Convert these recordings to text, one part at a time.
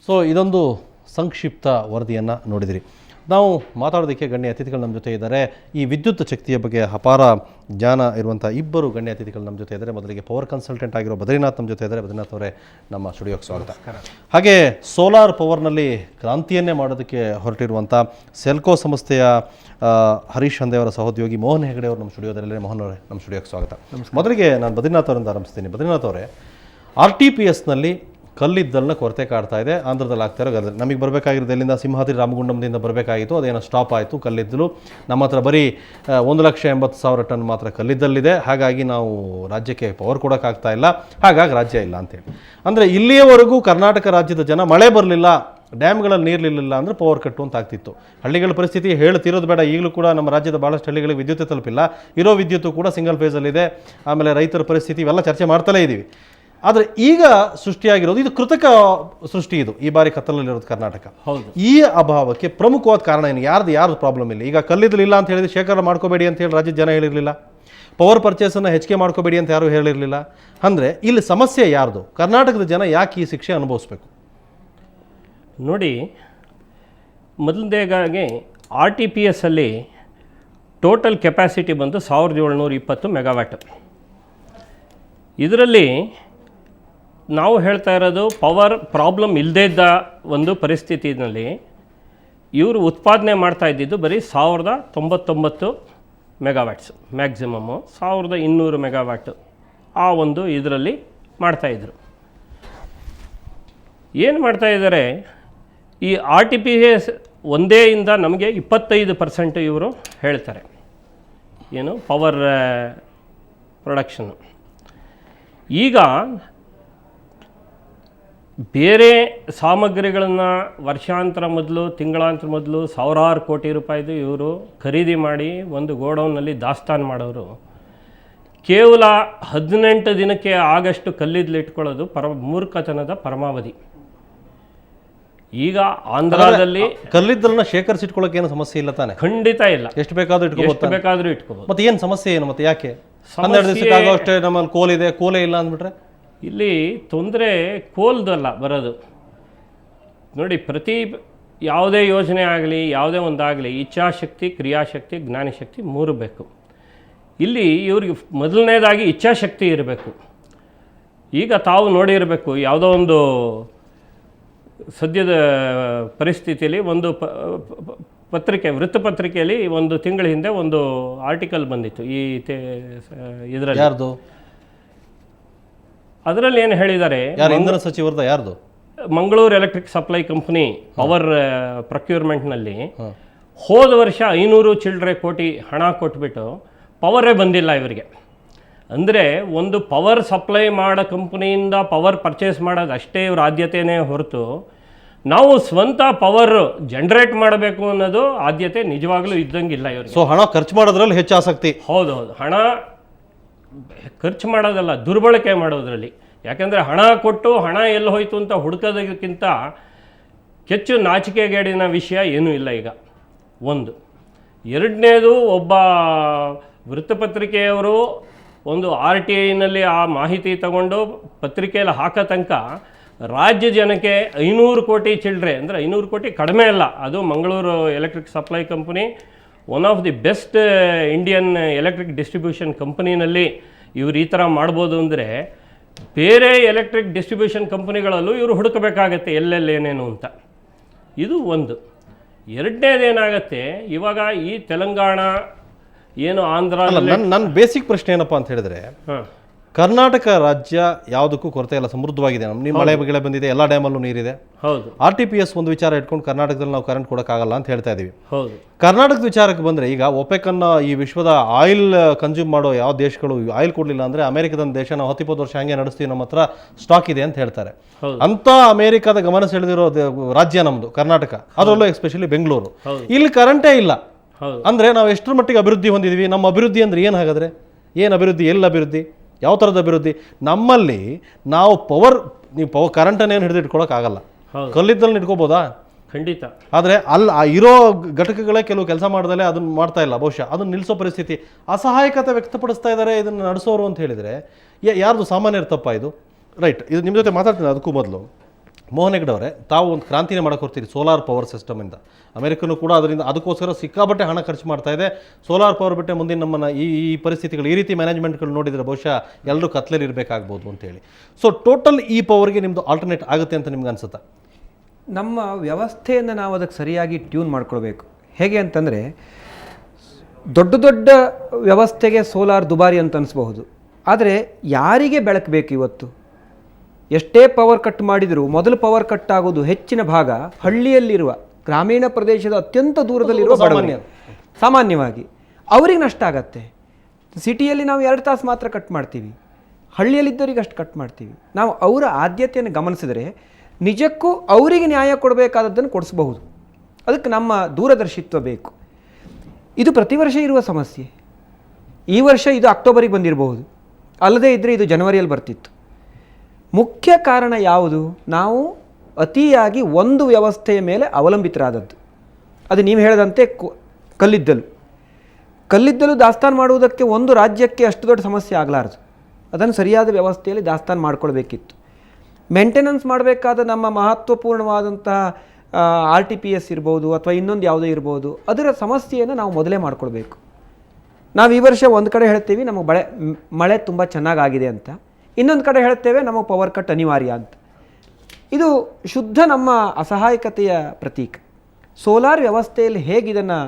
So ಇದೊಂದು ಸಂಕ್ಷಿಪ್ತ ವರದಿಯನ್ನು ನೋಡಿದಿರಿ. ನಾವು ಮಾತಾಡೋದಕ್ಕೆ ಗಣ್ಯ ಅತಿಥಿಗಳು ನಮ್ಮ ಜೊತೆ ಇದ್ದಾರೆ. ಈ ವಿದ್ಯುತ್ ಶಕ್ತಿಯ ಬಗ್ಗೆ ಅಪಾರ ಜ್ಞಾನ ಇರುವಂಥ ಇಬ್ಬರು ಗಣ್ಯ ಅತಿಥಿಗಳು ನಮ್ಮ ಜೊತೆ ಇದ್ದಾರೆ. ಮೊದಲಿಗೆ ಪವರ್ ಕನ್ಸಲ್ಟೆಂಟ್ ಆಗಿರೋ ಬದ್ರಿನಾಥ್ ನಮ್ಮ ಜೊತೆ ಇದ್ದಾರೆ. ಬದ್ರಿನಾಥ್ ಅವರೇ, ನಮ್ಮ ಸ್ಟುಡಿಯೋಕ್ಕೆ ಸ್ವಾಗತ. ಹಾಗೆ ಸೋಲಾರ್ ಪವರ್ನಲ್ಲಿ ಕ್ರಾಂತಿಯನ್ನೇ ಮಾಡೋದಕ್ಕೆ ಹೊರಟಿರುವಂಥ ಸೆಲ್ಕೋ ಸಂಸ್ಥೆಯ ಹರೀಶ್ ಹಂದೆ ಅವರ ಸಹೋದ್ಯೋಗಿ ಮೋಹನ್ ಹೆಗಡೆ ಅವರು ನಮ್ಮ ಸ್ಟುಡಿಯೋದಲ್ಲೇ. ಮೋಹನ್ ಅವರೇ, ನಮ್ಮ ಸ್ಟುಡಿಯೋಕ್ಕೆ ಸ್ವಾಗತ. ಮೊದಲಿಗೆ ನಾನು ಬದ್ರಿನಾಥ್ ಅವರಿಂದ ಆರಂಭಿಸ್ತೀನಿ. ಬದ್ರಿನಾಥ್ ಅವರೇ, RTPSನಲ್ಲಿ ಕಲ್ಲಿದ್ದಲನ್ನ ಕೊರತೆ ಕಾಡ್ತಾ ಇದೆ. ಆಂಧ್ರದಲ್ಲಿ ಆಗ್ತಾ ಇರೋ ಗದ್ದಲ ನಮಗೆ ಬರಬೇಕಾಗಿರೋದು ಎಲ್ಲಿಂದ? ಸಿಂಹಾದ್ರಿ ರಾಮಗುಂಡಂದಿಂದ ಬರಬೇಕಾಗಿತ್ತು, ಅದೇನೋ ಸ್ಟಾಪ್ ಆಯಿತು. ಕಲ್ಲಿದ್ದಲು ನಮ್ಮ ಹತ್ರ ಬರೀ 1,80,000 ಟನ್ ಮಾತ್ರ ಕಲ್ಲಿದ್ದಲಿದೆ. ಹಾಗಾಗಿ ನಾವು ರಾಜ್ಯಕ್ಕೆ ಪವರ್ ಕೊಡೋಕ್ಕಾಗ್ತಾ ಇಲ್ಲ, ಹಾಗಾಗಿ ರಾಜ್ಯ ಇಲ್ಲ ಅಂತೇಳಿ. ಅಂದರೆ ಇಲ್ಲಿಯವರೆಗೂ ಕರ್ನಾಟಕ ರಾಜ್ಯದ ಜನ ಮಳೆ ಬರಲಿಲ್ಲ, ಡ್ಯಾಮ್ಗಳಲ್ಲಿ ನೀರಿರಲಿಲ್ಲ ಅಂದರೆ ಪವರ್ ಕಟ್ಟು ಅಂತ ಆಗ್ತಿತ್ತು. ಹಳ್ಳಿಗಳ ಪರಿಸ್ಥಿತಿ ಹೇಳ್ತಿರೋದು ಬೇಡ. ಈಗಲೂ ಕೂಡ ನಮ್ಮ ರಾಜ್ಯದ ಭಾಳಷ್ಟು ಹಳ್ಳಿಗಳಿಗೆ ವಿದ್ಯುತ್ ತಲುಪಿಲ್ಲ. ಇರೋ ವಿದ್ಯುತ್ತು ಕೂಡ ಸಿಂಗಲ್ ಫೇಸಲ್ಲಿದೆ. ಆಮೇಲೆ ರೈತರ ಪರಿಸ್ಥಿತಿ ಇವೆಲ್ಲ ಚರ್ಚೆ ಮಾಡ್ತಲೇ ಇದ್ದೀವಿ. ಆದರೆ ಈಗ ಸೃಷ್ಟಿಯಾಗಿರೋದು ಇದು ಕೃತಕ ಸೃಷ್ಟಿ. ಇದು ಈ ಬಾರಿ ಕತ್ತಲಲ್ಲಿರೋದು ಕರ್ನಾಟಕ. ಹೌದು. ಈ ಅಭಾವಕ್ಕೆ ಪ್ರಮುಖವಾದ ಕಾರಣ ಏನು? ಯಾರ್ದು ಪ್ರಾಬ್ಲಮ್ ಇಲ್ಲ? ಈಗ ಕಲ್ಲಿದ್ದಲಿಲ್ಲ ಅಂತ ಹೇಳಿದ್ರೆ ಶೇಖರಣೆ ಮಾಡ್ಕೋಬೇಡಿ ಅಂತ ಹೇಳಿ ರಾಜ್ಯದ ಜನ ಹೇಳಿರಲಿಲ್ಲ. ಪವರ್ ಪರ್ಚೇಸನ್ನು ಹೆಚ್ಚಿಗೆ ಮಾಡ್ಕೋಬೇಡಿ ಅಂತ ಯಾರೂ ಹೇಳಿರಲಿಲ್ಲ. ಅಂದರೆ ಇಲ್ಲಿ ಸಮಸ್ಯೆ ಯಾರ್ದು? ಕರ್ನಾಟಕದ ಜನ ಯಾಕೆ ಈ ಶಿಕ್ಷೆ ಅನುಭವಿಸ್ಬೇಕು? ನೋಡಿ, ಮೊದಲನೇದಾಗಿ RTPS ಅಲ್ಲಿ ಟೋಟಲ್ ಕೆಪಾಸಿಟಿ ಬಂದು 1720 ಮೆಗಾವ್ಯಾಟ್. ಇದರಲ್ಲಿ ನಾವು ಹೇಳ್ತಾ ಇರೋದು ಪವರ್ ಪ್ರಾಬ್ಲಮ್ ಇಲ್ಲದೇ ಇದ್ದ ಒಂದು ಪರಿಸ್ಥಿತಿನಲ್ಲಿ ಇವರು ಉತ್ಪಾದನೆ ಮಾಡ್ತಾ ಇದ್ದಿದ್ದು ಬರೀ 1099 ಮೆಗಾವ್ಯಾಟ್ಸ್, ಮ್ಯಾಕ್ಸಿಮಮ್ಮು 1200 ಮೆಗಾವ್ಯಾಟ್ ಆ ಒಂದು ಇದರಲ್ಲಿ ಮಾಡ್ತಾಯಿದ್ರು. ಏನು ಮಾಡ್ತಾಯಿದ್ದಾರೆ, ಈ RTPS ಒಂದೇ ಇಂದ ನಮಗೆ 25% ಇವರು ಹೇಳ್ತಾರೆ ಏನು ಪವರ್ ಪ್ರೊಡಕ್ಷನ್ನು. ಈಗ ಬೇರೆ ಸಾಮಗ್ರಿಗಳನ್ನು ವರ್ಷಾಂತರ ಮೊದಲು, ತಿಂಗಳಾಂತರ ಮೊದಲು ಸಾವಿರಾರು ಕೋಟಿ ರೂಪಾಯಿದು ಇವರು ಖರೀದಿ ಮಾಡಿ ಒಂದು ಗೋಡೌನ್ನಲ್ಲಿ ದಾಸ್ತಾನು ಮಾಡೋರು ಕೇವಲ 18 ದಿನಕ್ಕೆ ಆಗಷ್ಟು ಕಲ್ಲಿದ್ದಲು ಇಟ್ಕೊಳ್ಳೋದು ಮೂರ್ಖತನದ ಪರಮಾವಧಿ. ಈಗ ಆಂಧ್ರದಲ್ಲಿ ಕಲ್ಲಿದ್ದಲನ್ನ ಶೇಖರಿಸಿಟ್ಕೊಳ್ಳೋಕೆ ಏನು ಸಮಸ್ಯೆ ಇಲ್ಲ ತಾನೆ? ಖಂಡಿತ ಇಲ್ಲ. ಎಷ್ಟು ಬೇಕಾದ್ರೂ ಇಟ್ಕೋಬಹುದು. ಮತ್ತೆ ಏನು ಸಮಸ್ಯೆ ಏನು? ಮತ್ತೆ ಯಾಕೆ 12 ದಿವಸಕ್ಕೆ ಆಗೋ ಅಷ್ಟೇ ನಮ್ಮಲ್ಲಿ ಕೋಲಿದೆ, ಕೋಲೇ ಇಲ್ಲ ಅಂದ್ಬಿಟ್ರೆ? ಇಲ್ಲಿ ತೊಂದರೆ ಕೋಲ್ದಲ್ಲ ಬರೋದು. ನೋಡಿ, ಪ್ರತಿ ಯಾವುದೇ ಯೋಜನೆ ಆಗಲಿ, ಯಾವುದೇ ಒಂದಾಗಲಿ ಇಚ್ಛಾಶಕ್ತಿ, ಕ್ರಿಯಾಶಕ್ತಿ, ಜ್ಞಾನಶಕ್ತಿ 3 ಬೇಕು. ಇಲ್ಲಿ ಇವ್ರಿಗೆ ಮೊದಲನೇದಾಗಿ ಇಚ್ಛಾಶಕ್ತಿ ಇರಬೇಕು. ಈಗ ತಾವು ನೋಡಿರಬೇಕು, ಯಾವುದೋ ಒಂದು ಸದ್ಯದ ಪರಿಸ್ಥಿತಿಯಲ್ಲಿ ಒಂದು ಪತ್ರಿಕೆ, ವೃತ್ತಪತ್ರಿಕೆಯಲ್ಲಿ ಒಂದು ತಿಂಗಳ ಹಿಂದೆ ಒಂದು ಆರ್ಟಿಕಲ್ ಬಂದಿತ್ತು. ಈ ಇದರಲ್ಲಿ ಯಾರ್ದು? ಅದರಲ್ಲಿ ಏನು ಹೇಳಿದ್ದಾರೆ, ಇಂಧನ ಸಚಿವರದ ಯಾರ್ದು? Mangaluru electric supply company power ಪ್ರೊಕ್ಯೂರ್ಮೆಂಟ್ನಲ್ಲಿ ಹೋದ ವರ್ಷ 500 ಚಿಲ್ಲರೆ ಕೋಟಿ ಹಣ ಕೊಟ್ಬಿಟ್ಟು ಪವರೇ ಬಂದಿಲ್ಲ ಇವರಿಗೆ. ಅಂದರೆ ಒಂದು ಪವರ್ ಸಪ್ಲೈ ಮಾಡೋ ಕಂಪ್ನಿಯಿಂದ ಪವರ್ ಪರ್ಚೇಸ್ ಮಾಡೋದು ಅಷ್ಟೇ ಇವ್ರ ಆದ್ಯತೆಯೇ ಹೊರತು ನಾವು ಸ್ವಂತ ಪವರ್ ಜನರೇಟ್ ಮಾಡಬೇಕು ಅನ್ನೋದು ಆದ್ಯತೆ ನಿಜವಾಗ್ಲೂ ಇದ್ದಂಗಿಲ್ಲ ಇವ್ರಿಗೆ. ಸೊ ಹಣ ಖರ್ಚು ಮಾಡೋದ್ರಲ್ಲಿ ಹೆಚ್ಚು ಆಸಕ್ತಿ. ಹೌದೌದು, ಹಣ ಖರ್ಚು ಮಾಡೋದಲ್ಲ, ದುರ್ಬಳಕೆ ಮಾಡೋದ್ರಲ್ಲಿ. ಯಾಕೆಂದರೆ ಹಣ ಕೊಟ್ಟು ಹಣ ಎಲ್ಲಿ ಹೋಯ್ತು ಅಂತ ಹುಡುಕೋದಕ್ಕಿಂತ ಹೆಚ್ಚು ನಾಚಿಕೆಗೇಡಿನ ವಿಷಯ ಏನೂ ಇಲ್ಲ ಈಗ. ಒಂದು. ಎರಡನೇದು, ಒಬ್ಬ ವೃತ್ತಪತ್ರಿಕೆಯವರು ಒಂದು RTIನಲ್ಲಿ ಆ ಮಾಹಿತಿ ತಗೊಂಡು ಪತ್ರಿಕೆಯಲ್ಲಿ ಹಾಕೋ ತನಕ ರಾಜ್ಯ ಜನಕ್ಕೆ 500 ಕೋಟಿ ಚಿಲ್ಲರೆ, ಅಂದರೆ 500 ಕೋಟಿ ಕಡಿಮೆ ಅಲ್ಲ, ಅದು Mangaluru electric supply company one of the best Indian electric distribution ಕಂಪನಿನಲ್ಲಿ ಇವರು ಈ ಥರ ಮಾಡ್ಬೋದು. ಅಂದರೆ ಬೇರೆ ಎಲೆಕ್ಟ್ರಿಕ್ ಡಿಸ್ಟ್ರಿಬ್ಯೂಷನ್ ಕಂಪನಿಗಳಲ್ಲೂ ಇವರು ಹುಡುಕಬೇಕಾಗತ್ತೆ ಎಲ್ಲೆಲ್ಲೇನೇನು ಅಂತ. ಇದು ಒಂದು. ಎರಡನೇದೇನಾಗತ್ತೆ, ಇವಾಗ ಈ ತೆಲಂಗಾಣ ಏನು ಆಂಧ್ರ, ನನ್ನ ಬೇಸಿಕ್ ಪ್ರಶ್ನೆ ಏನಪ್ಪ ಅಂತ ಹೇಳಿದ್ರೆ, ಕರ್ನಾಟಕ ರಾಜ್ಯ ಯಾವುದಕ್ಕೂ ಕೊರತೆ ಇಲ್ಲ, ಸಮೃದ್ಧವಾಗಿದೆ. ನಿಮ್ಮ ಮಳೆ ಬೆಳೆ ಬಂದಿದೆ, ಎಲ್ಲ ಡ್ಯಾಮಲ್ಲೂ ನೀರಿದೆ. ಹೌದು. RTPS ಒಂದು ವಿಚಾರ ಇಟ್ಕೊಂಡು ಕರ್ನಾಟಕದಲ್ಲಿ ನಾವು ಕರೆಂಟ್ ಕೊಡೋಕ್ಕಾಗಲ್ಲ ಅಂತ ಹೇಳ್ತಾ ಇದ್ದೀವಿ. ಹೌದು. ಕರ್ನಾಟಕದ ವಿಚಾರಕ್ಕೆ ಬಂದರೆ, ಈಗ OPEC ಅನ್ನು, ಈ ವಿಶ್ವದ ಆಯಿಲ್ ಕನ್ಸ್ಯೂಮ್ ಮಾಡೋ ಯಾವ ದೇಶಗಳು ಆಯಿಲ್ ಕೊಡಲಿಲ್ಲ ಅಂದರೆ, ಅಮೆರಿಕದ ದೇಶ ನಾವು 10-20 ವರ್ಷ ಹಂಗೆ ನಡೆಸ್ತೀವಿ, ನಮ್ಮ ಹತ್ರ ಸ್ಟಾಕ್ ಇದೆ ಅಂತ ಹೇಳ್ತಾರೆ. ಅಂತ ಅಮೆರಿಕದ ಗಮನ ಸೆಳೆದಿರೋ ರಾಜ್ಯ ನಮ್ಮದು ಕರ್ನಾಟಕ, ಅದರಲ್ಲೂ ಎಸ್ಪೆಷಲಿ ಬೆಂಗಳೂರು. ಇಲ್ಲಿ ಕರೆಂಟೇ ಇಲ್ಲ ಅಂದರೆ ನಾವು ಎಷ್ಟರ ಮಟ್ಟಿಗೆ ಅಭಿವೃದ್ಧಿ ಹೊಂದಿದ್ವಿ? ನಮ್ಮ ಅಭಿವೃದ್ಧಿ ಅಂದರೆ ಏನು? ಹಾಗಾದರೆ ಏನು ಅಭಿವೃದ್ಧಿ? ಎಲ್ಲಿ ಅಭಿವೃದ್ಧಿ? ಯಾವ ಥರದ ಅಭಿವೃದ್ಧಿ? ನಮ್ಮಲ್ಲಿ ನಾವು ನೀವು ಕರೆಂಟನ್ನೇನು ಹಿಡಿದಿಟ್ಕೊಳ್ಳೋಕ್ಕಾಗಲ್ಲ. ಕಲ್ಲಿದ್ದಲನ್ನ ಇಟ್ಕೋಬೋದಾ? ಖಂಡಿತ. ಆದರೆ ಇರೋ ಘಟಕಗಳೇ ಕೆಲವು ಕೆಲಸ ಮಾಡ್ದಲೇ ಅದನ್ನು ಮಾಡ್ತಾ ಇಲ್ಲ. ಬಹುಶಃ ಅದನ್ನು ನಿಲ್ಲಿಸೋ ಪರಿಸ್ಥಿತಿ, ಅಸಹಾಯಕತೆ ವ್ಯಕ್ತಪಡಿಸ್ತಾ ಇದ್ದಾರೆ ಇದನ್ನು ನಡೆಸೋರು ಅಂತ ಹೇಳಿದರೆ ಯಾರ್ದು ಸಾಮಾನ್ಯರ ತಪ್ಪ ಇದು? ರೈಟ್. ಇದು ನಿಮ್ಮ ಜೊತೆ ಮಾತಾಡ್ತೀನಿ. ಅದಕ್ಕೂ ಮೊದಲು ಮೋಹನ್ ಹೆಗ್ಡೆ ಅವರೇ, ತಾವು ಒಂದು ಕ್ರಾಂತಿನೇ ಮಾಡಕ್ಕೆ ಹೊರ್ತೀರಿ ಸೋಲಾರ್ ಪವರ್ ಸಿಸ್ಟಮಿಂದ. ಅಮೆರಿಕನು ಕೂಡ ಅದಕ್ಕೋಸ್ಕರ ಸಿಕ್ಕಾಪಟ್ಟೆ ಹಣ ಖರ್ಚು ಮಾಡ್ತಾ ಇದೆ. ಸೋಲಾರ್ ಪವರ್ ಬಿಟ್ಟರೆ ಮುಂದಿನ ನಮ್ಮನ್ನು ಈ ಪರಿಸ್ಥಿತಿಗಳು, ಈ ರೀತಿ ಮ್ಯಾನೇಜ್ಮೆಂಟ್ಗಳು ನೋಡಿದರೆ ಬಹುಶಃ ಎಲ್ಲರೂ ಕತ್ಲೆಯಲ್ಲಿ ಇರಬೇಕಾಗ್ಬೋದು ಅಂತೇಳಿ. ಸೊ ಟೋಟಲ್ ಈ ಪವರ್ಗೆ ನಿಮ್ಮದು ಆಲ್ಟರ್ನೇಟ್ ಆಗುತ್ತೆ ಅಂತ ನಿಮ್ಗೆ ಅನ್ಸುತ್ತಾ? ನಮ್ಮ ವ್ಯವಸ್ಥೆಯನ್ನು ನಾವು ಅದಕ್ಕೆ ಸರಿಯಾಗಿ ಟ್ಯೂನ್ ಮಾಡ್ಕೊಳ್ಬೇಕು. ಹೇಗೆ ಅಂತಂದರೆ, ದೊಡ್ಡ ದೊಡ್ಡ ವ್ಯವಸ್ಥೆಗೆ ಸೋಲಾರ್ ದುಬಾರಿ ಅಂತ ಅನಿಸ್ಬಹುದು, ಆದರೆ ಯಾರಿಗೆ ಬೆಳಕು ಬೇಕು ಇವತ್ತು? ಎಷ್ಟೇ ಪವರ್ ಕಟ್ ಮಾಡಿದರೂ ಮೊದಲು ಪವರ್ ಕಟ್ ಆಗೋದು ಹೆಚ್ಚಿನ ಭಾಗ ಹಳ್ಳಿಯಲ್ಲಿರುವ, ಗ್ರಾಮೀಣ ಪ್ರದೇಶದ ಅತ್ಯಂತ ದೂರದಲ್ಲಿರುವ ಸಾಮಾನ್ಯವಾಗಿ ಅವರಿಗೆ ನಷ್ಟ ಆಗತ್ತೆ. ಸಿಟಿಯಲ್ಲಿ ನಾವು 2 ತಾಸು ಮಾತ್ರ ಕಟ್ ಮಾಡ್ತೀವಿ, ಹಳ್ಳಿಯಲ್ಲಿದ್ದವರಿಗೆ ಅಷ್ಟು ಕಟ್ ಮಾಡ್ತೀವಿ. ನಾವು ಅವರ ಆದ್ಯತೆಯನ್ನು ಗಮನಿಸಿದರೆ ನಿಜಕ್ಕೂ ಅವರಿಗೆ ನ್ಯಾಯ ಕೊಡಬೇಕಾದದ್ದನ್ನು ಕೊಡಿಸಬಹುದು. ಅದಕ್ಕೆ ನಮ್ಮ ದೂರದರ್ಶಿತ್ವ ಬೇಕು. ಇದು ಪ್ರತಿ ವರ್ಷ ಇರುವ ಸಮಸ್ಯೆ. ಈ ವರ್ಷ ಇದು ಅಕ್ಟೋಬರಿಗೆ ಬಂದಿರಬಹುದು, ಅಲ್ಲದೇ ಇದ್ದರೆ ಇದು ಜನವರಿಯಲ್ಲಿ ಬರ್ತಿತ್ತು. ಮುಖ್ಯ ಕಾರಣ ಯಾವುದು? ನಾವು ಅತಿಯಾಗಿ ಒಂದು ವ್ಯವಸ್ಥೆಯ ಮೇಲೆ ಅವಲಂಬಿತರಾದದ್ದು. ಅದು ನೀವು ಹೇಳಿದಂತೆ ಕಲ್ಲಿದ್ದಲು ದಾಸ್ತಾನು ಮಾಡುವುದಕ್ಕೆ ಒಂದು ರಾಜ್ಯಕ್ಕೆ ಅಷ್ಟು ದೊಡ್ಡ ಸಮಸ್ಯೆ ಆಗಲಾರದು. ಅದನ್ನು ಸರಿಯಾದ ವ್ಯವಸ್ಥೆಯಲ್ಲಿ ದಾಸ್ತಾನು ಮಾಡ್ಕೊಳ್ಬೇಕಿತ್ತು. ಮೇಂಟೆನೆನ್ಸ್ ಮಾಡಬೇಕಾದ ನಮ್ಮ ಮಹತ್ವಪೂರ್ಣವಾದಂತಹ RTPS ಇರ್ಬೋದು ಅಥವಾ ಇನ್ನೊಂದು ಯಾವುದೇ ಇರ್ಬೋದು, ಅದರ ಸಮಸ್ಯೆಯನ್ನು ನಾವು ಮೊದಲೇ ಮಾಡ್ಕೊಳ್ಬೇಕು. ನಾವು ಈ ವರ್ಷ ಒಂದು ಕಡೆ ಹೇಳ್ತೀವಿ ನಮಗೆ ಮಳೆ ತುಂಬ ಚೆನ್ನಾಗಾಗಿದೆ ಅಂತ, ಇನ್ನೊಂದು ಕಡೆ ಹೇಳ್ತೇವೆ ನಮಗೆ ಪವರ್ ಕಟ್ ಅನಿವಾರ್ಯ ಅಂತ. ಇದು ಶುದ್ಧ ನಮ್ಮ ಅಸಹಾಯಕತೆಯ ಪ್ರತೀಕ. ಸೋಲಾರ್ ವ್ಯವಸ್ಥೆಯಲ್ಲಿ ಹೇಗೆ ಇದನ್ನು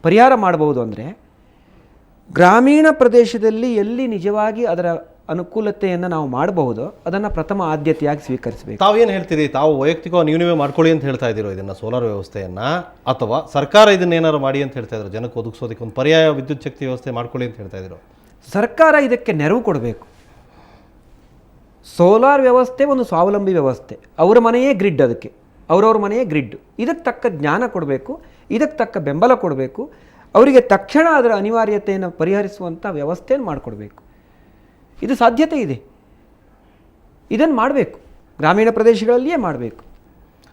ಪರಿಹಾರ ಮಾಡಬಹುದು ಅಂದರೆ, ಗ್ರಾಮೀಣ ಪ್ರದೇಶದಲ್ಲಿ ಎಲ್ಲಿ ನಿಜವಾಗಿ ಅದರ ಅನುಕೂಲತೆಯನ್ನು ನಾವು ಮಾಡಬಹುದು ಅದನ್ನು ಪ್ರಥಮ ಆದ್ಯತೆಯಾಗಿ ಸ್ವೀಕರಿಸಬೇಕು. ತಾವೇನು ಹೇಳ್ತೀರಿ? ತಾವು ವೈಯಕ್ತಿಕವಾಗಿ ನೀವೇ ಮಾಡ್ಕೊಳ್ಳಿ ಅಂತ ಹೇಳ್ತಾ ಇದ್ದೀರೋ ಇದನ್ನು, ಸೋಲಾರ್ ವ್ಯವಸ್ಥೆಯನ್ನು, ಅಥವಾ ಸರ್ಕಾರ ಇದನ್ನೇನಾದ್ರು ಮಾಡಿ ಅಂತ ಹೇಳ್ತಾ ಇದ್ರು, ಜನಕ್ಕೆ ಒದಗಿಸೋದಕ್ಕೆ ಒಂದು ಪರ್ಯಾಯ ವಿದ್ಯುತ್ ಶಕ್ತಿ ವ್ಯವಸ್ಥೆ ಮಾಡ್ಕೊಳ್ಳಿ ಅಂತ ಹೇಳ್ತಾ ಇದ್ರು? ಸರ್ಕಾರ ಇದಕ್ಕೆ ನೆರವು ಕೊಡಬೇಕು. ಸೋಲಾರ್ ವ್ಯವಸ್ಥೆ ಒಂದು ಸ್ವಾವಲಂಬಿ ವ್ಯವಸ್ಥೆ. ಅವರ ಮನೆಯೇ ಗ್ರಿಡ್, ಅದಕ್ಕೆ ಅವರವ್ರ ಮನೆಯೇ ಗ್ರಿಡ್. ಇದಕ್ಕೆ ತಕ್ಕ ಜ್ಞಾನ ಕೊಡಬೇಕು, ಇದಕ್ಕೆ ತಕ್ಕ ಬೆಂಬಲ ಕೊಡಬೇಕು, ಅವರಿಗೆ ತಕ್ಷಣ ಅದರ ಅನಿವಾರ್ಯತೆಯನ್ನು ಪರಿಹರಿಸುವಂಥ ವ್ಯವಸ್ಥೆಯನ್ನು ಮಾಡಿಕೊಡ್ಬೇಕು. ಇದು ಸಾಧ್ಯತೆ ಇದೆ, ಇದನ್ನು ಮಾಡಬೇಕು, ಗ್ರಾಮೀಣ ಪ್ರದೇಶಗಳಲ್ಲಿಯೇ ಮಾಡಬೇಕು.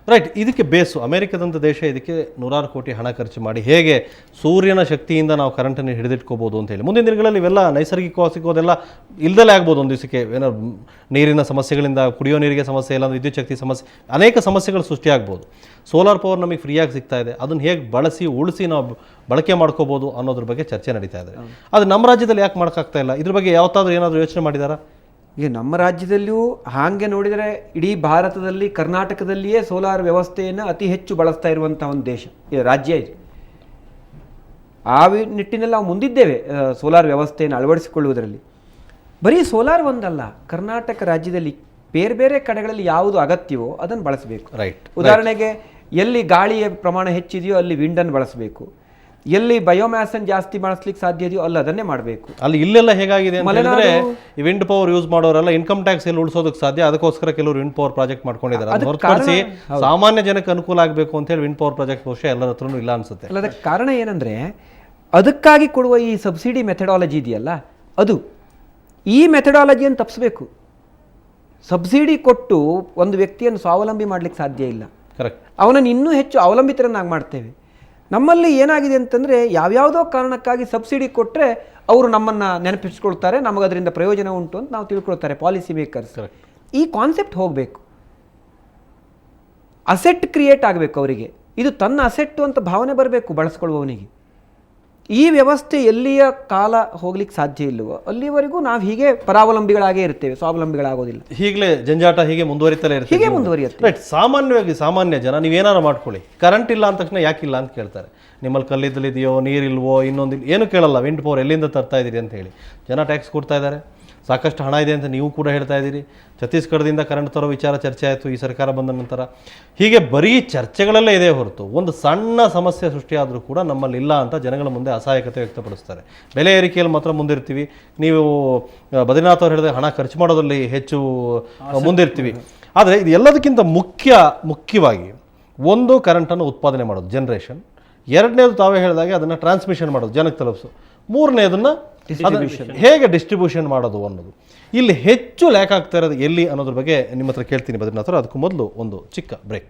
ರೈಟ್. ಇದಕ್ಕೆ ಬೇಸು ಅಮೆರಿಕದಂಥ ದೇಶ ಇದಕ್ಕೆ 100 ಕೋಟಿ ಹಣ ಖರ್ಚು ಮಾಡಿ ಹೇಗೆ ಸೂರ್ಯನ ಶಕ್ತಿಯಿಂದ ನಾವು ಕರೆಂಟನ್ನು ಹಿಡಿದಿಟ್ಕೋಬೋದು ಅಂತ ಹೇಳಿ. ಮುಂದಿನ ದಿನಗಳಲ್ಲಿ ಇವೆಲ್ಲ ನೈಸರ್ಗಿಕವಾಗಿ ಸಿಗೋದೆಲ್ಲ ಇಲ್ದಲೇ ಆಗ್ಬೋದು. ಒಂದು ದಿವಸಕ್ಕೆ ಏನೋ ನೀರಿನ ಸಮಸ್ಯೆಗಳಿಂದ, ಕುಡಿಯೋ ನೀರಿಗೆ ಸಮಸ್ಯೆ, ಇಲ್ಲ ವಿದ್ಯುತ್ ಶಕ್ತಿ ಸಮಸ್ಯೆ, ಅನೇಕ ಸಮಸ್ಯೆಗಳು ಸೃಷ್ಟಿಯಾಗ್ಬೋದು. ಸೋಲಾರ್ ಪವರ್ ನಮಗೆ ಫ್ರೀಯಾಗಿ ಸಿಗ್ತಾ ಇದೆ, ಅದನ್ನು ಹೇಗೆ ಉಳಿಸಿ ನಾವು ಬಳಕೆ ಮಾಡ್ಕೋಬೋದು ಅನ್ನೋದ್ರ ಬಗ್ಗೆ ಚರ್ಚೆ ನಡೀತಾ ಇದೆ. ಅದು ನಮ್ಮ ರಾಜ್ಯದಲ್ಲಿ ಯಾಕೆ ಮಾಡೋಕ್ಕಾಗ್ತಾ ಇಲ್ಲ? ಇದ್ರ ಬಗ್ಗೆ ಯಾವತ್ತಾದ್ರೂ ಏನಾದರೂ ಯೋಚನೆ ಮಾಡಿದಾರಾ? ಈಗ ನಮ್ಮ ರಾಜ್ಯದಲ್ಲಿಯೂ ಹಾಗೆ ನೋಡಿದರೆ ಇಡೀ ಭಾರತದಲ್ಲಿ ಕರ್ನಾಟಕದಲ್ಲಿಯೇ ಸೋಲಾರ್ ವ್ಯವಸ್ಥೆಯನ್ನು ಅತಿ ಹೆಚ್ಚು ಬಳಸ್ತಾ ಇರುವಂಥ ಒಂದು ದೇಶ, ರಾಜ್ಯ ಇದು. ಆ ನಿಟ್ಟಿನಲ್ಲಿ ನಾವು ಮುಂದಿದ್ದೇವೆ ಸೋಲಾರ್ ವ್ಯವಸ್ಥೆಯನ್ನು ಅಳವಡಿಸಿಕೊಳ್ಳುವುದರಲ್ಲಿ. ಬರೀ ಸೋಲಾರ್ ಒಂದಲ್ಲ, ಕರ್ನಾಟಕ ರಾಜ್ಯದಲ್ಲಿ ಬೇರೆ ಬೇರೆ ಕಡೆಗಳಲ್ಲಿ ಯಾವುದು ಅಗತ್ಯವೋ ಅದನ್ನು ಬಳಸಬೇಕು. ರೈಟ್. ಉದಾಹರಣೆಗೆ ಎಲ್ಲಿ ಗಾಳಿಯ ಪ್ರಮಾಣ ಹೆಚ್ಚಿದೆಯೋ ಅಲ್ಲಿ ವಿಂಡನ್ನು ಬಳಸಬೇಕು, ಎಲ್ಲಿ ಬಯೋಮ್ಯಾಸನ್ನು ಜಾಸ್ತಿ ಬಳಸಲಿಕ್ಕೆ ಸಾಧ್ಯ ಇದೆಯೋ ಅಲ್ಲಿ ಅದನ್ನೇ ಮಾಡಬೇಕು. ಅಲ್ಲಿ ಇಲ್ಲೆಲ್ಲ ಹೇಗಾಗಿದೆ ಅಂತಂದ್ರೆ, ಈ ವಿಂಡ್ ಪವರ್ ಯೂಸ್ ಮಾಡೋರೆಲ್ಲ ಇನ್ಕಮ್ ಟ್ಯಾಕ್ಸ್ ಎಲ್ಲಿ ಉಳಿಸೋದಕ್ಕೆ ಸಾಧ್ಯ, ಅದಕ್ಕೋಸ್ಕರ ಕೆಲವರು ವಿಂಡ್ ಪವರ್ ಪ್ರಾಜೆಕ್ಟ್ ಮಾಡ್ಕೊಂಡಿದ್ದಾರೆ. ಅದನ್ನ ಹೊರತುಪಡಿಸಿ ಸಾಮಾನ್ಯ ಜನಕ್ಕೆ ಅನುಕೂಲ ಆಗಬೇಕು ಅಂತ ಹೇಳಿ ವಿಂಡ್ ಪವರ್ ಪ್ರಾಜೆಕ್ಟ್ ಬಹುಶಃ ಎಲ್ಲರ ಹತ್ರನೂ ಇಲ್ಲ ಅನ್ಸುತ್ತೆ. ಅಲ್ಲ, ಅದಕ್ಕೆ ಕಾರಣ ಏನಂದ್ರೆ, ಅದಕ್ಕಾಗಿ ಕೊಡುವ ಈ ಸಬ್ಸಿಡಿ ಮೆಥಡಾಲಜಿ ಇದೆಯಲ್ಲ, ಅದು ಈ ಮೆಥಡಾಲಜಿಯನ್ನು ತಪ್ಪಿಸಬೇಕು. ಸಬ್ಸಿಡಿ ಕೊಟ್ಟು ಒಂದು ವ್ಯಕ್ತಿಯನ್ನು ಸ್ವಾವಲಂಬಿ ಮಾಡಲಿಕ್ಕೆ ಸಾಧ್ಯ ಇಲ್ಲ. ಕರೆಕ್ಟ್. ಅವನನ್ನು ಇನ್ನೂ ಹೆಚ್ಚು ಅವಲಂಬಿತರನ್ನಾಗಿ ಮಾಡ್ತೇವೆ. ನಮ್ಮಲ್ಲಿ ಏನಾಗಿದೆ ಅಂತಂದರೆ, ಯಾವ್ಯಾವುದೋ ಕಾರಣಕ್ಕಾಗಿ ಸಬ್ಸಿಡಿ ಕೊಟ್ಟರೆ ಅವರು ನಮ್ಮನ್ನು ನೆನಪಿಸ್ಕೊಳ್ತಾರೆ, ನಮಗದರಿಂದ ಪ್ರಯೋಜನ ಉಂಟು ಅಂತ ನಾವು ತಿಳ್ಕೊಳ್ತಾರೆ ಪಾಲಿಸಿ ಮೇಕರ್ಸ್. ಈ ಕಾನ್ಸೆಪ್ಟ್ ಹೋಗಬೇಕು. ಅಸೆಟ್ ಕ್ರಿಯೇಟ್ ಆಗಬೇಕು ಅವರಿಗೆ. ಇದು ತನ್ನ ಅಸೆಟ್ಟು ಅಂತ ಭಾವನೆ ಬರಬೇಕು ಬಳಸ್ಕೊಳ್ಳುವವನಿಗೆ. ಈ ವ್ಯವಸ್ಥೆ ಎಲ್ಲಿಯ ಕಾಲ ಹೋಗ್ಲಿಕ್ಕೆ ಸಾಧ್ಯ ಇಲ್ಲವೋ ಅಲ್ಲಿವರೆಗೂ ನಾವು ಹೀಗೆ ಪರಾವಲಂಬಿಗಳಾಗೇ ಇರ್ತೇವೆ, ಸ್ವಾವಲಂಬಿಗಳಾಗೋದಿಲ್ಲ. ಹೀಗಲೇ ಜಂಜಾಟ ಹೀಗೆ ಮುಂದುವರಿತಲೇ ಇರ್ತದೆ, ಹೀಗೆ ಮುಂದುವರಿಯುತ್ತೆ. ರೈಟ್. ಸಾಮಾನ್ಯವಾಗಿ ಸಾಮಾನ್ಯ ಜನ ನೀವೇನಾರು ಮಾಡ್ಕೊಳ್ಳಿ, ಕರೆಂಟ್ ಇಲ್ಲ ಅಂದ ತಕ್ಷಣ ಯಾಕಿಲ್ಲ ಅಂತ ಕೇಳ್ತಾರೆ. ನಿಮ್ಮಲ್ಲಿ ಕಲ್ಲಿದ್ದಲಿದೆಯೋ, ನೀರಿಲ್ವೋ, ಇನ್ನೊಂದು ಏನು ಕೇಳಲ್ಲ. ವಿಂಡ್ ಪವರ್ ಎಲ್ಲಿಂದ ತರ್ತಾ ಇದ್ದೀರಿ ಅಂತ ಹೇಳಿ ಜನ ಟ್ಯಾಕ್ಸ್ ಕೊಡ್ತಾ ಇದ್ದಾರೆ. ಸಾಕಷ್ಟು ಹಣ ಇದೆ ಅಂತ ನೀವು ಕೂಡ ಹೇಳ್ತಾ ಇದ್ದೀರಿ. ಛತ್ತೀಸ್ಗಢದಿಂದ ಕರೆಂಟ್ ತರೋ ವಿಚಾರ ಚರ್ಚೆ ಆಯಿತು ಈ ಸರ್ಕಾರ ಬಂದ ನಂತರ. ಹೀಗೆ ಬರೀ ಚರ್ಚೆಗಳಲ್ಲೇ ಇದೆ ಹೊರತು ಒಂದು ಸಣ್ಣ ಸಮಸ್ಯೆ ಸೃಷ್ಟಿಯಾದರೂ ಕೂಡ ನಮ್ಮಲ್ಲಿ ಇಲ್ಲ ಅಂತ ಜನಗಳ ಮುಂದೆ ಅಸಹಾಯಕತೆ ವ್ಯಕ್ತಪಡಿಸ್ತಾರೆ. ಬೆಲೆ ಏರಿಕೆಯಲ್ಲಿ ಮಾತ್ರ ಮುಂದಿರ್ತೀವಿ, ನೀವು ಬದ್ರಿನಾಥ್ ಅವ್ರು ಹೇಳಿದ್ರೆ ಹಣ ಖರ್ಚು ಮಾಡೋದ್ರಲ್ಲಿ ಹೆಚ್ಚು ಮುಂದಿರ್ತೀವಿ. ಆದರೆ ಇದು ಎಲ್ಲದಕ್ಕಿಂತ ಮುಖ್ಯವಾಗಿ ಒಂದು, ಕರೆಂಟನ್ನು ಉತ್ಪಾದನೆ ಮಾಡೋದು, ಜನ್ರೇಷನ್. ಎರಡನೇದು ತಾವೇ ಹೇಳಿದಾಗೆ ಅದನ್ನು ಟ್ರಾನ್ಸ್ಮಿಷನ್ ಮಾಡೋದು, ಜನಕ್ಕೆ ತಲುಪಿಸೋದು. ಮೂರನೇದನ್ನು ಹೇಗೆ ಡಿಸ್ಟ್ರಿಬ್ಯೂಷನ್ ಮಾಡೋದು ಅನ್ನೋದು. ಇಲ್ಲಿ ಹೆಚ್ಚು ಲ್ಯಾಕ್ ಆಗ್ತಾ ಇರೋದು ಎಲ್ಲಿ ಅನ್ನೋದ್ರ ಬಗ್ಗೆ ನಿಮ್ಮ ಹತ್ರ ಕೇಳ್ತೀನಿ ಬದ್ರಿನಾಥ್ ಅವರು. ಅದಕ್ಕೂ ಮೊದಲು ಒಂದು ಚಿಕ್ಕ ಬ್ರೇಕ್.